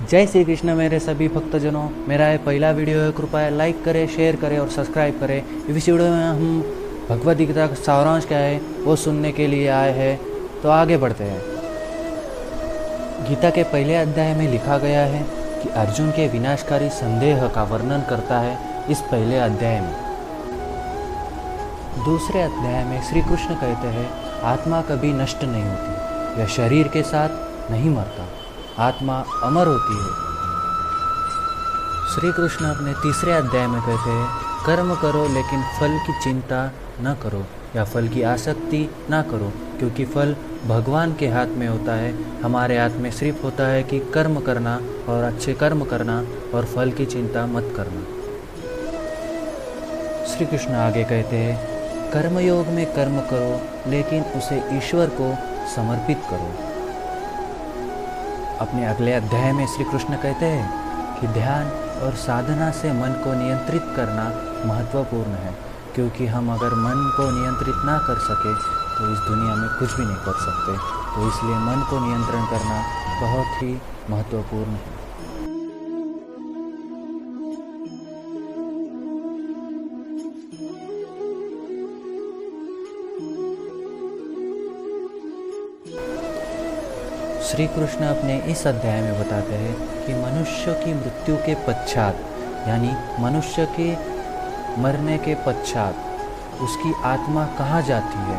जय श्री कृष्ण मेरे सभी भक्तजनों। मेरा ये पहला वीडियो है, कृपया लाइक करें, शेयर करें और सब्सक्राइब करें। इस वीडियो में हम भगवद गीता का सारांश क्या है वो सुनने के लिए आए हैं, तो आगे बढ़ते हैं। गीता के पहले अध्याय में लिखा गया है कि अर्जुन के विनाशकारी संदेह का वर्णन करता है इस पहले अध्याय में। दूसरे अध्याय में श्री कृष्ण कहते हैं आत्मा कभी नष्ट नहीं होती, यह शरीर के साथ नहीं मरता, आत्मा अमर होती है। श्री कृष्ण अपने तीसरे अध्याय में कहते हैं कर्म करो लेकिन फल की चिंता न करो या फल की आसक्ति न करो, क्योंकि फल भगवान के हाथ में होता है। हमारे हाथ में सिर्फ होता है कि कर्म करना और अच्छे कर्म करना और फल की चिंता मत करना। श्री कृष्ण आगे कहते हैं कर्मयोग में कर्म करो लेकिन उसे ईश्वर को समर्पित करो। अपने अगले अध्याय में श्री कृष्ण कहते हैं कि ध्यान और साधना से मन को नियंत्रित करना महत्वपूर्ण है, क्योंकि हम अगर मन को नियंत्रित ना कर सके तो इस दुनिया में कुछ भी नहीं कर सकते। तो इसलिए मन को नियंत्रण करना बहुत ही महत्वपूर्ण है। श्री कृष्ण अपने इस अध्याय में बताते हैं कि मनुष्य की मृत्यु के पश्चात, यानी मनुष्य के मरने के पश्चात उसकी आत्मा कहाँ जाती है,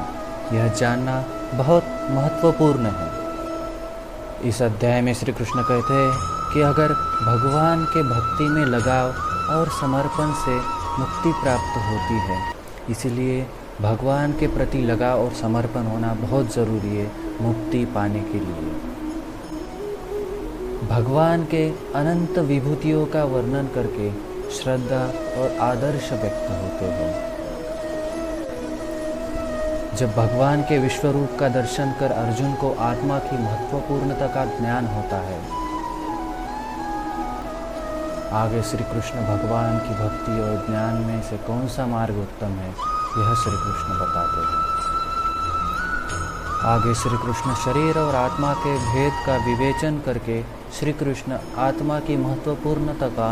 यह जानना बहुत महत्वपूर्ण है। इस अध्याय में श्री कृष्ण कहते हैं कि अगर भगवान के भक्ति में लगाव और समर्पण से मुक्ति प्राप्त होती है, इसलिए भगवान के प्रति लगाव और समर्पण होना बहुत ज़रूरी है मुक्ति पाने के लिए। भगवान के अनंत विभूतियों का वर्णन करके श्रद्धा और आदर्श व्यक्त होते हैं। जब भगवान के विश्वरूप का दर्शन कर अर्जुन को आत्मा की महत्वपूर्णता का ज्ञान होता है। आगे श्री कृष्ण भगवान की भक्ति और ज्ञान में से कौन सा मार्ग उत्तम है, यह श्री कृष्ण बताते हैं। आगे श्री कृष्ण शरीर और आत्मा के भेद का विवेचन करके श्री कृष्ण आत्मा की महत्वपूर्णता का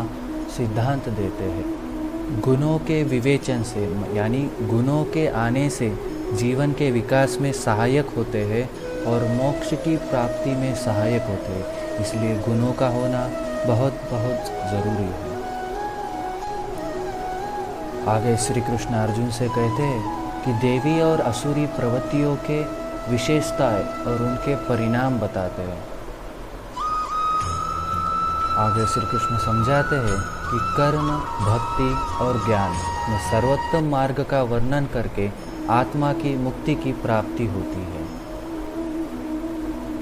सिद्धांत देते हैं। गुणों के विवेचन से, यानी गुणों के आने से जीवन के विकास में सहायक होते हैं और मोक्ष की प्राप्ति में सहायक होते हैं। इसलिए गुणों का होना बहुत बहुत ज़रूरी है। आगे श्री कृष्ण अर्जुन से कहते हैं कि देवी और असुरी प्रवृत्तियों के विशेषताएं और उनके परिणाम बताते हैं। आगे श्री कृष्ण समझाते हैं कि कर्म, भक्ति और ज्ञान में सर्वोत्तम मार्ग का वर्णन करके आत्मा की मुक्ति की प्राप्ति होती है।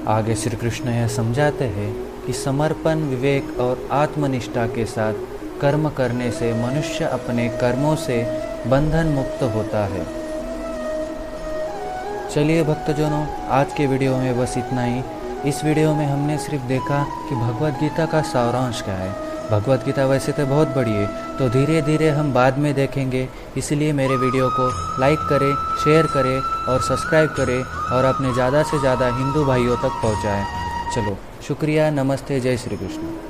आगे श्री कृष्ण यह समझाते हैं कि समर्पण, विवेक और आत्मनिष्ठा के साथ कर्म करने से मनुष्य अपने कर्मों से बंधन मुक्त होता है। चलिए भक्तजनों, आज के वीडियो में बस इतना ही। इस वीडियो में हमने सिर्फ देखा कि भगवद गीता का सारांश क्या है। भगवद गीता वैसे तो बहुत बड़ी है, तो धीरे धीरे हम बाद में देखेंगे। इसलिए मेरे वीडियो को लाइक करें, शेयर करें और सब्सक्राइब करें और अपने ज़्यादा से ज़्यादा हिंदू भाइयों तक पहुँचाएँ। चलो, शुक्रिया, नमस्ते, जय श्री कृष्ण।